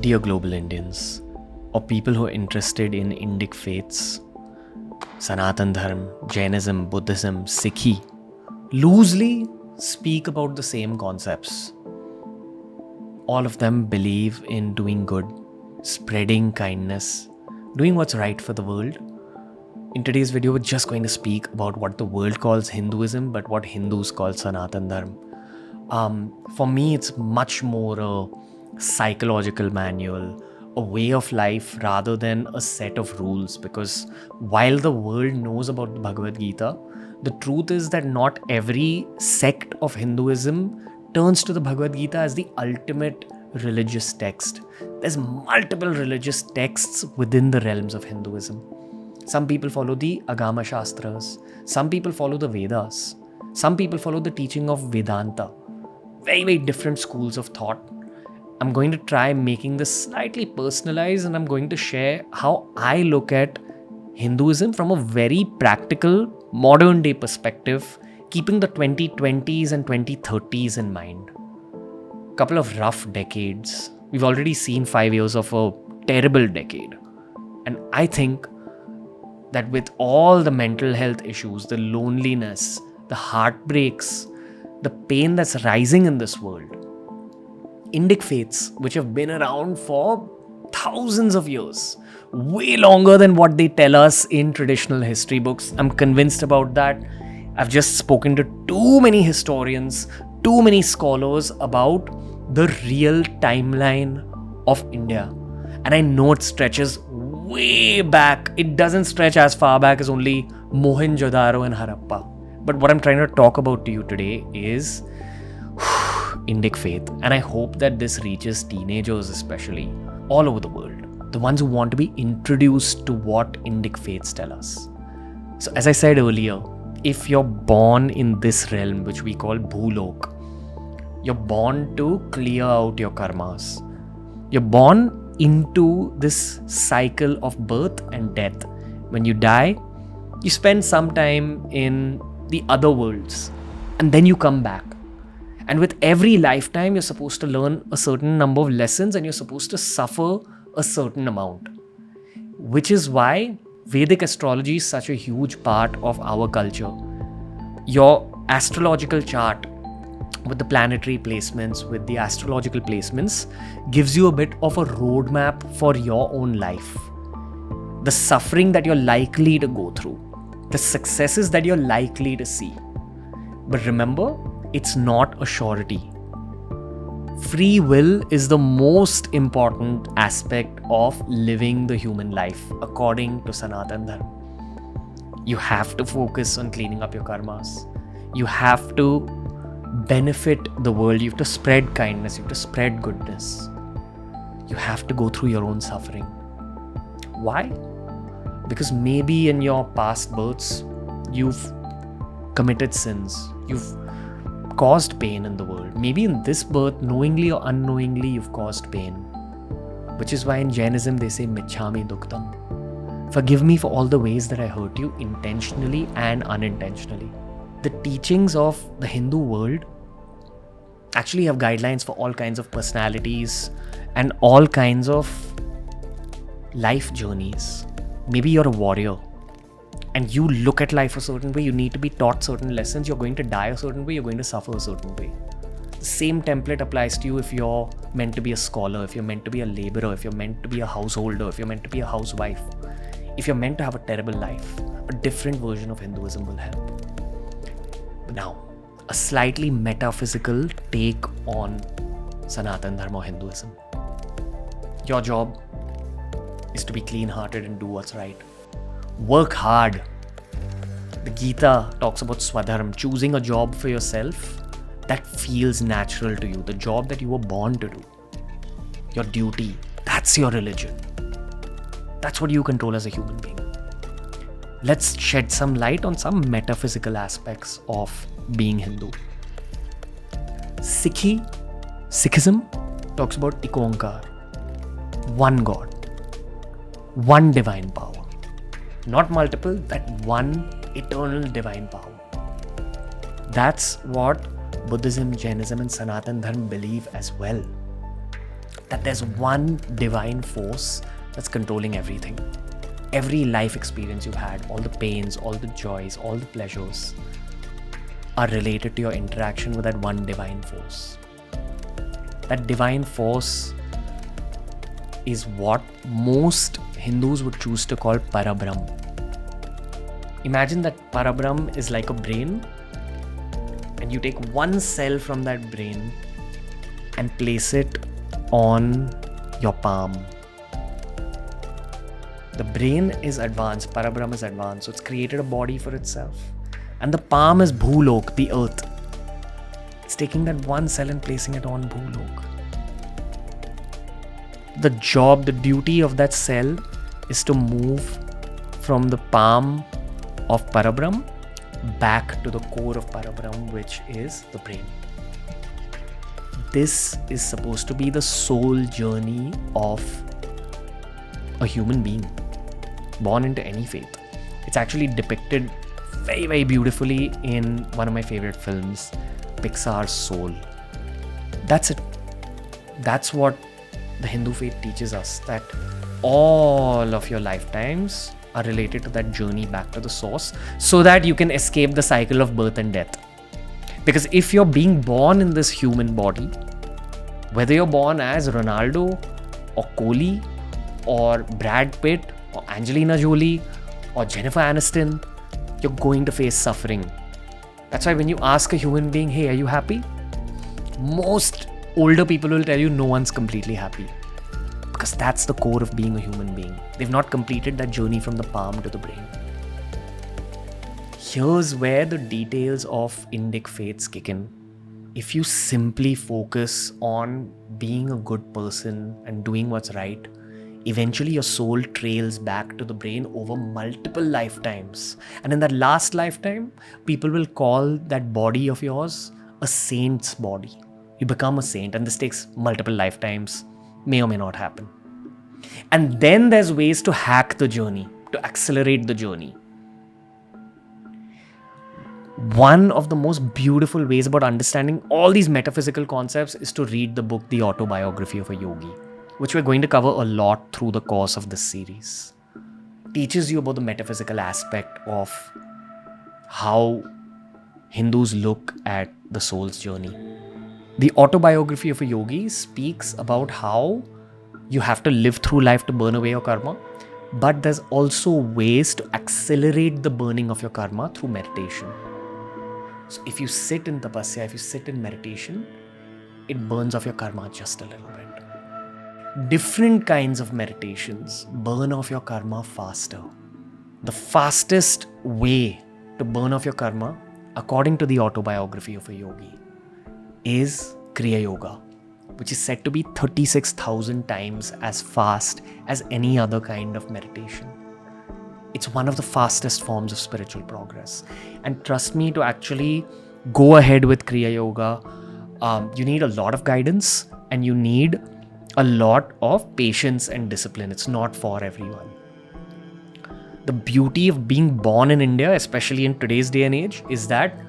Dear global Indians, or people who are interested in Indic faiths, Sanatan Dharma, Jainism, Buddhism, Sikhi, loosely speak about the same concepts. All of them believe in doing good, spreading kindness, doing what's right for the world. In today's video, we're just going to speak about what the world calls Hinduism, but what Hindus call Sanatan Dharma. For me, it's much more a psychological manual, a way of life rather than a set of rules. Because while the world knows about the Bhagavad Gita, the truth is that not every sect of Hinduism turns to the Bhagavad Gita as the ultimate religious text. There's multiple religious texts within the realms of Hinduism. Some people follow the Agama Shastras. Some people follow the Vedas. Some people follow the teaching of Vedanta. Very, very different schools of thought. I'm going to try making this slightly personalized, and I'm going to share how I look at Hinduism from a very practical, modern day perspective, keeping the 2020s and 2030s in mind. Couple of rough decades. We've already seen 5 years of a terrible decade. And I think that with all the mental health issues, the loneliness, the heartbreaks, the pain that's rising in this world, Indic faiths, which have been around for thousands of years, way longer than what they tell us in traditional history books. I'm convinced about that. I've just spoken to too many historians, too many scholars about the real timeline of India. And I know it stretches way back. It doesn't stretch as far back as only Mohenjo-daro and Harappa. But what I'm trying to talk about to you today is Indic faith. And I hope that this reaches teenagers especially, all over the world. The ones who want to be introduced to what Indic faiths tell us. So as I said earlier, if you're born in this realm, which we call Bhulok, you're born to clear out your karmas. You're born into this cycle of birth and death. When you die, you spend some time in the other worlds, and then you come back. And with every lifetime, you're supposed to learn a certain number of lessons, and you're supposed to suffer a certain amount. Which is why Vedic astrology is such a huge part of our culture. Your astrological chart with the planetary placements, with the astrological placements, gives you a bit of a roadmap for your own life. The suffering that you're likely to go through, the successes that you're likely to see. But remember, it's not a surety. Free will is the most important aspect of living the human life, according to Sanatan Dharma. You have to focus on cleaning up your karmas. You have to benefit the world. You have to spread kindness. You have to spread goodness. You have to go through your own suffering. Why? Because maybe in your past births, you've committed sins. You've caused pain in the world. Maybe in this birth, knowingly or unknowingly, you've caused pain. Which is why in Jainism they say, Michhami Duktam. Forgive me for all the ways that I hurt you intentionally and unintentionally. The teachings of the Hindu world actually have guidelines for all kinds of personalities and all kinds of life journeys. Maybe you're a warrior and you look at life a certain way, you need to be taught certain lessons, you're going to die a certain way, you're going to suffer a certain way. The same template applies to you if you're meant to be a scholar, if you're meant to be a laborer, if you're meant to be a householder, if you're meant to be a housewife. If you're meant to have a terrible life, a different version of Hinduism will help. But now, a slightly metaphysical take on Sanatan Dharma or Hinduism. Your job is to be clean-hearted and do what's right. Work hard. The Gita talks about Swadharma, choosing a job for yourself that feels natural to you, the job that you were born to do. Your duty, that's your religion. That's what you control as a human being. Let's shed some light on some metaphysical aspects of being Hindu. Sikhism talks about Ikonkar, one God, one divine power. Not multiple, that one eternal divine power. That's what Buddhism, Jainism and Sanatan Dharma believe as well. that there's one divine force that's controlling everything. Every life experience you've had, all the pains, all the joys, all the pleasures are related to your interaction with that one divine force. That divine force is what most Hindus would choose to call Parabrahm. Imagine that Parabrahm is like a brain, and you take one cell from that brain and place it on your palm. The brain is advanced, Parabrahm is advanced, so it's created a body for itself. And the palm is Bhulok, the earth. It's taking that one cell and placing it on Bhulok. The job, the duty of that cell is to move from the palm of Parabrahm back to the core of Parabrahm, which is the brain. This is supposed to be the soul journey of a human being born into any faith. It's actually depicted very, very beautifully in one of my favorite films, Pixar's Soul. That's it. That's what the Hindu faith teaches us, that all of your lifetimes are related to that journey back to the source, so that you can escape the cycle of birth and death. Because if you're being born in this human body, whether you're born as Ronaldo or Kohli or Brad Pitt or Angelina Jolie or Jennifer Aniston, you're going to face suffering. That's why when you ask a human being, hey, are you happy? Most older people will tell you no one's completely happy. Because that's the core of being a human being. They've not completed that journey from the palm to the brain. Here's where the details of Indic faiths kick in. If you simply focus on being a good person and doing what's right, eventually your soul trails back to the brain over multiple lifetimes. And in that last lifetime, people will call that body of yours a saint's body. You become a saint, and this takes multiple lifetimes, may or may not happen. And then there's ways to hack the journey, to accelerate the journey. One of the most beautiful ways about understanding all these metaphysical concepts is to read the book, The Autobiography of a Yogi, which we're going to cover a lot through the course of this series. It teaches you about the metaphysical aspect of how Hindus look at the soul's journey. The Autobiography of a Yogi speaks about how you have to live through life to burn away your karma, but there's also ways to accelerate the burning of your karma through meditation. So if you sit in tapasya, if you sit in meditation, it burns off your karma just a little bit. Different kinds of meditations burn off your karma faster. The fastest way to burn off your karma, according to the Autobiography of a Yogi, is Kriya Yoga, which is said to be 36,000 times as fast as any other kind of meditation. It's one of the fastest forms of spiritual progress. And trust me, to actually go ahead with Kriya Yoga, you need a lot of guidance and you need a lot of patience and discipline. It's not for everyone. The beauty of being born in India, especially in today's day and age, is that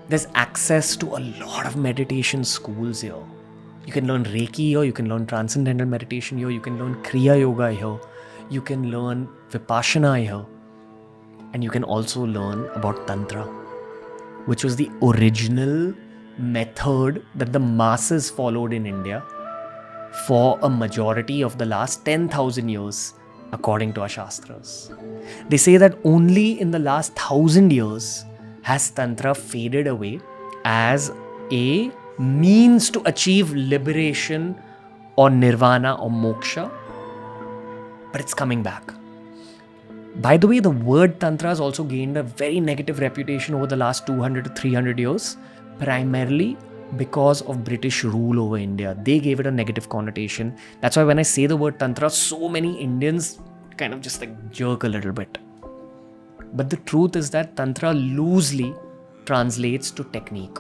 there's access to a lot of meditation schools here. You can learn Reiki here, you can learn Transcendental Meditation here, you can learn Kriya Yoga here, you can learn Vipassana here, and you can also learn about Tantra, which was the original method that the masses followed in India for a majority of the last 10,000 years, according to our Shastras. They say that only in the last 1,000 years has Tantra faded away as a means to achieve liberation or nirvana or moksha, but it's coming back. By the way, the word Tantra has also gained a very negative reputation over the last 200 to 300 years, primarily because of British rule over India. They gave it a negative connotation. That's why when I say the word Tantra, so many Indians kind of just like jerk a little bit. But the truth is that Tantra loosely translates to technique.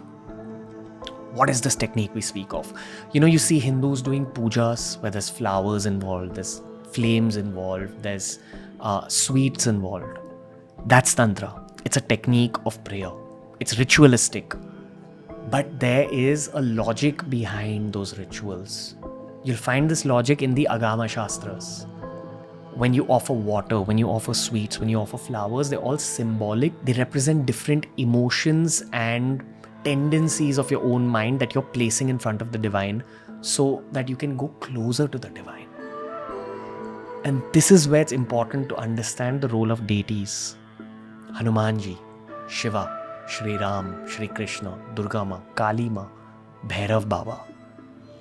What is this technique we speak of? You see Hindus doing pujas where there's flowers involved, there's flames involved, there's sweets involved. That's Tantra. It's a technique of prayer. It's ritualistic. But there is a logic behind those rituals. You'll find this logic in the Agama Shastras. When you offer water, when you offer sweets, when you offer flowers, they're all symbolic. They represent different emotions and tendencies of your own mind that you're placing in front of the divine so that you can go closer to the divine. And this is where it's important to understand the role of deities. Hanumanji, Shiva, Shri Ram, Shri Krishna, Durga Ma, Kali Ma, Bhairav Baba,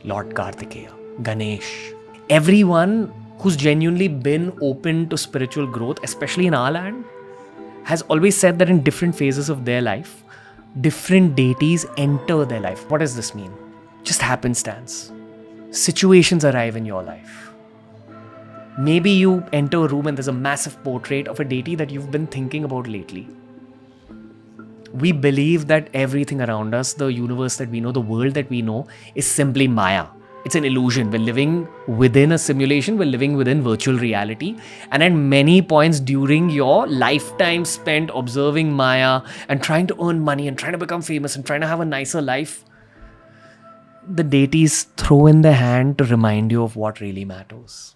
Lord Kartikeya, Ganesh. Everyone who's genuinely been open to spiritual growth, especially in our land, has always said that in different phases of their life, different deities enter their life. What does this mean? Just happenstance. Situations arrive in your life. Maybe you enter a room and there's a massive portrait of a deity that you've been thinking about lately. We believe that everything around us, the universe that we know, the world that we know, is simply Maya. It's an illusion. We're living within a simulation. We're living within virtual reality. And at many points during your lifetime spent observing Maya and trying to earn money and trying to become famous and trying to have a nicer life, the deities throw in their hand to remind you of what really matters.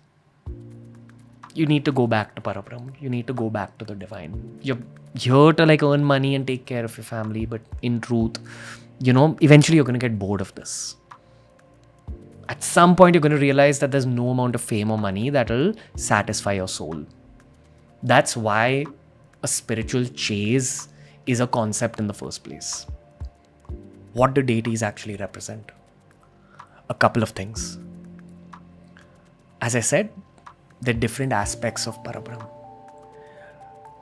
You need to go back to Parabrahm. You need to go back to the divine. You're here to earn money and take care of your family, but in truth, eventually you're going to get bored of this. At some point, you're going to realize that there's no amount of fame or money that will satisfy your soul. That's why a spiritual chase is a concept in the first place. What do deities actually represent? A couple of things. As I said, there are different aspects of Parabrahm.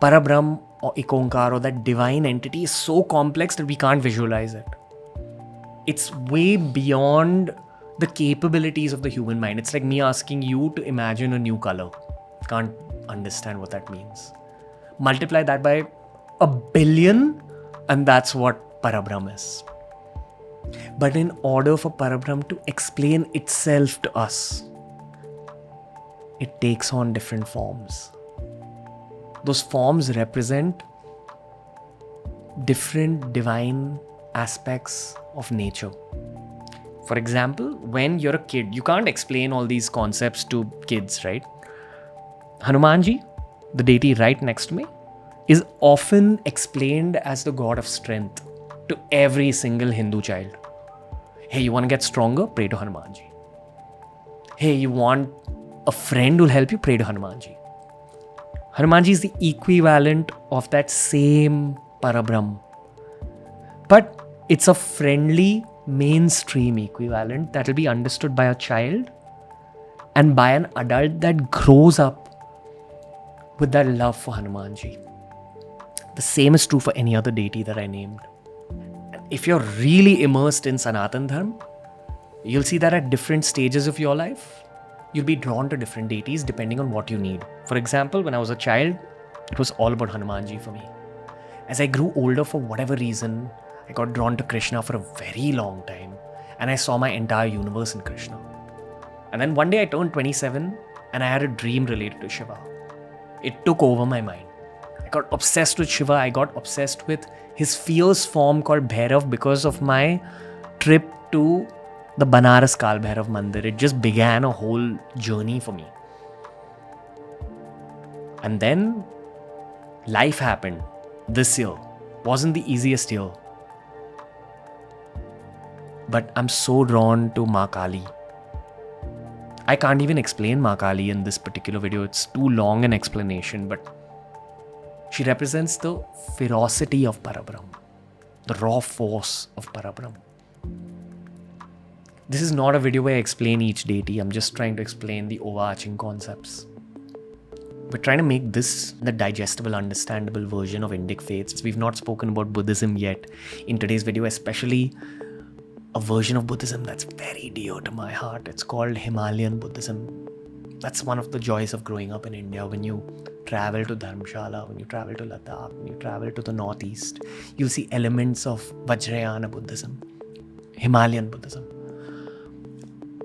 Parabrahm or Ikonkar or that divine entity is so complex that we can't visualize it. It's way beyond the capabilities of the human mind. It's like me asking you to imagine a new color. Can't understand what that means. Multiply that by 1 billion and that's what Parabrahm is. But in order for Parabrahm to explain itself to us, it takes on different forms. Those forms represent different divine aspects of nature. For example, when you're a kid, you can't explain all these concepts to kids, right? Hanumanji, the deity right next to me, is often explained as the god of strength to every single Hindu child. Hey, you want to get stronger? Pray to Hanumanji. Hey, you want a friend who'll help you? Pray to Hanumanji. Hanumanji is the equivalent of that same Parabrahm. But it's a friendly, mainstream equivalent that will be understood by a child and by an adult that grows up with that love for Hanumanji. The same is true for any other deity that I named. If you're really immersed in Sanatan Dharma, you'll see that at different stages of your life, you'll be drawn to different deities depending on what you need. For example, when I was a child, it was all about Hanumanji for me. As I grew older, for whatever reason, I got drawn to Krishna for a very long time, and I saw my entire universe in Krishna. And then one day I turned 27 and I had a dream related to Shiva. It took over my mind. I got obsessed with Shiva. I got obsessed with his fierce form called Bhairav because of my trip to the Banaras Kal Bhairav Mandir. It just began a whole journey for me. And then life happened. This year wasn't the easiest year. But I'm so drawn to Ma Kali. I can't even explain Ma Kali in this particular video. It's too long an explanation, but she represents the ferocity of Parabrahm, the raw force of Parabrahm. This is not a video where I explain each deity. I'm just trying to explain the overarching concepts. We're trying to make this the digestible, understandable version of Indic faiths. We've not spoken about Buddhism yet in today's video, especially a version of Buddhism that's very dear to my heart. It's called Himalayan Buddhism. That's one of the joys of growing up in India. When you travel to Dharamshala, when you travel to Ladakh, when you travel to the northeast, you'll see elements of Vajrayana Buddhism, Himalayan Buddhism,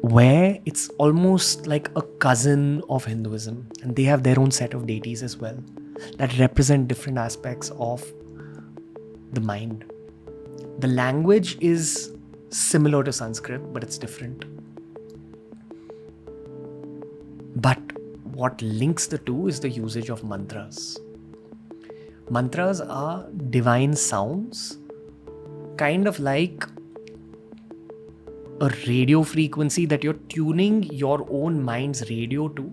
where it's almost like a cousin of Hinduism, and they have their own set of deities as well that represent different aspects of the mind. The language is similar to Sanskrit, but it's different. But what links the two is the usage of mantras. Mantras are divine sounds, kind of like a radio frequency that you're tuning your own mind's radio to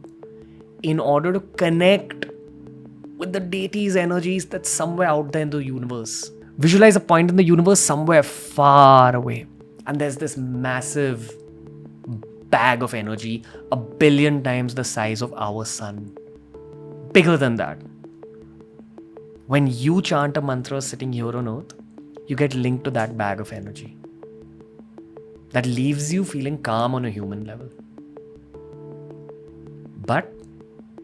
in order to connect with the deity's energies that's somewhere out there in the universe. Visualize a point in the universe somewhere far away, and there's this massive bag of energy, 1 billion times the size of our sun. Bigger than that. When you chant a mantra sitting here on earth, you get linked to that bag of energy. That leaves you feeling calm on a human level. But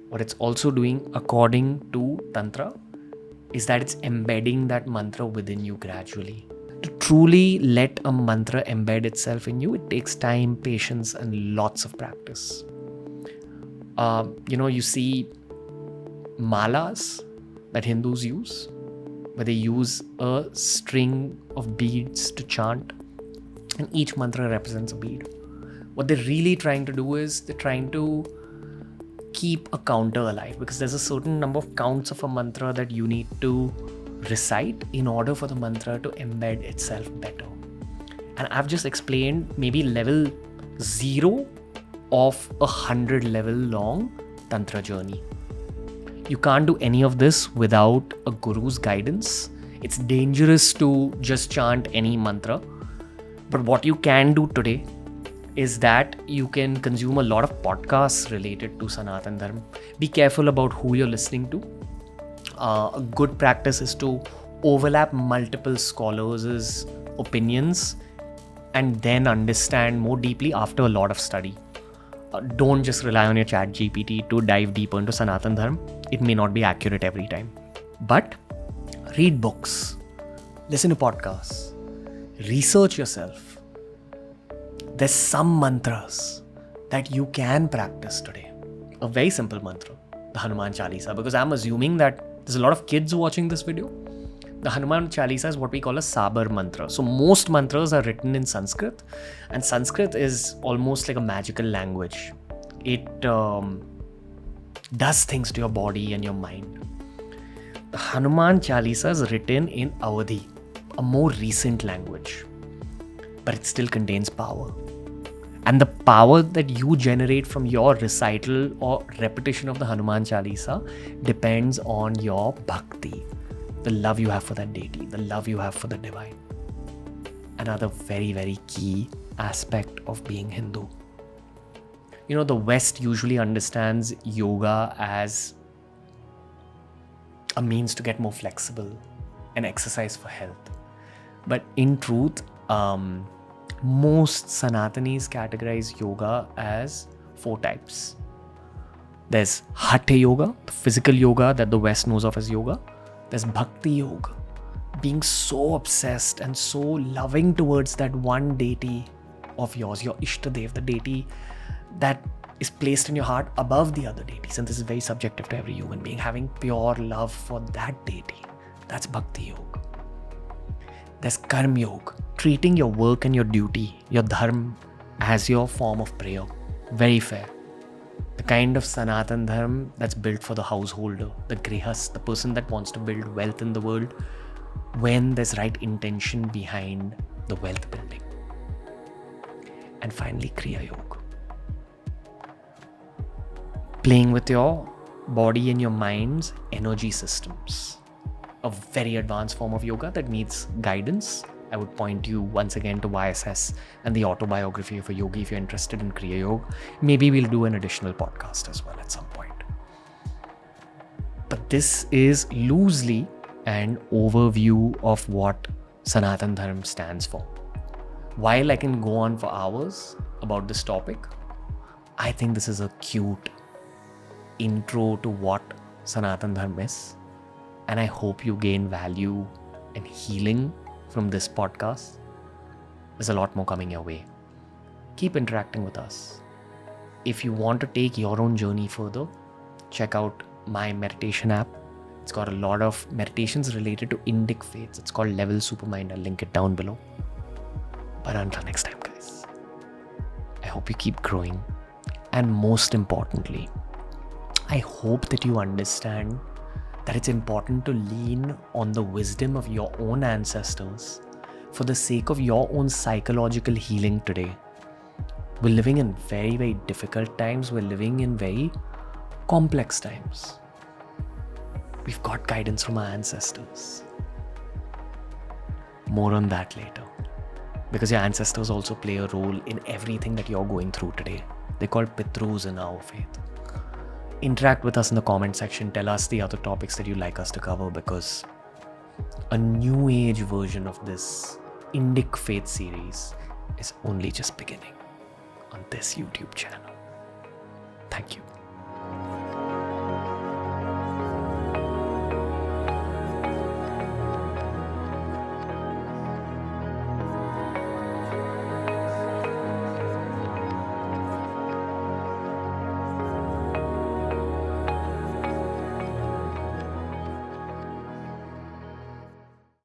what it's also doing, according to Tantra, is that it's embedding that mantra within you gradually. To truly let a mantra embed itself in you, it takes time, patience, and lots of practice. You see malas that Hindus use, where they use a string of beads to chant, and each mantra represents a bead. What they're really trying to do is they're trying to keep a counter alive, because there's a certain number of counts of a mantra that you need to recite in order for the mantra to embed itself better. And I've just explained maybe level 0 of 100 level long Tantra journey. You can't do any of this without a guru's guidance. It's dangerous to just chant any mantra. But what you can do today is that you can consume a lot of podcasts related to Sanatan Dharma. Be careful about who you're listening to. A good practice is to overlap multiple scholars' opinions and then understand more deeply after a lot of study. Don't just rely on your chat GPT to dive deeper into Sanatan Dharma. It may not be accurate every time. But read books, listen to podcasts, research yourself. There's some mantras that you can practice today. A very simple mantra, the Hanuman Chalisa, because I'm assuming that there's a lot of kids watching this video. The Hanuman Chalisa is what we call a Sabar mantra. So most mantras are written in Sanskrit, and Sanskrit is almost like a magical language. It does things to your body and your mind. The Hanuman Chalisa is written in Awadhi, a more recent language, but it still contains power. And the power that you generate from your recital or repetition of the Hanuman Chalisa depends on your bhakti, the love you have for that deity, the love you have for the divine. Another very, very key aspect of being Hindu. The West usually understands yoga as a means to get more flexible and exercise for health. But in truth, most Sanatanis categorize yoga as 4 types. There's Hatha Yoga, the physical yoga that the West knows of as yoga. There's Bhakti Yoga, being so obsessed and so loving towards that one deity of yours, your Ishtadev, the deity that is placed in your heart above the other deities. And this is very subjective to every human being, having pure love for that deity. That's Bhakti Yoga. There's Karma Yoga, treating your work and your duty, your dharma, as your form of prayer. Very fair. The kind of Sanatan Dharma that's built for the householder, the grihas, the person that wants to build wealth in the world when there's right intention behind the wealth building. And finally, Kriya Yoga. Playing with your body and your mind's energy systems. A very advanced form of yoga that needs guidance. I would point you once again to YSS and the autobiography of a yogi if you're interested in Kriya Yoga. Maybe we'll do an additional podcast as well at some point. But this is loosely an overview of what Sanatan Dharma stands for. While I can go on for hours about this topic, I think this is a cute intro to what Sanatan Dharma is. And I hope you gain value and healing from this podcast. There's a lot more coming your way. Keep interacting with us. If you want to take your own journey further, check out my meditation app. It's got a lot of meditations related to Indic faiths. It's called Level Supermind. I'll link it down below. But until next time, guys, I hope you keep growing, And most importantly, I hope that you understand that it's important to lean on the wisdom of your own ancestors for the sake of your own psychological healing today. We're living in very, very difficult times. We're living in very complex times. We've got guidance from our ancestors. More on that later. Because your ancestors also play a role in everything that you're going through today. They're called Pitrus in our faith. Interact with us in the comment section. Tell us the other topics that you'd like us to cover, because a new age version of this Indic faith series is only just beginning on this YouTube channel. Thank you.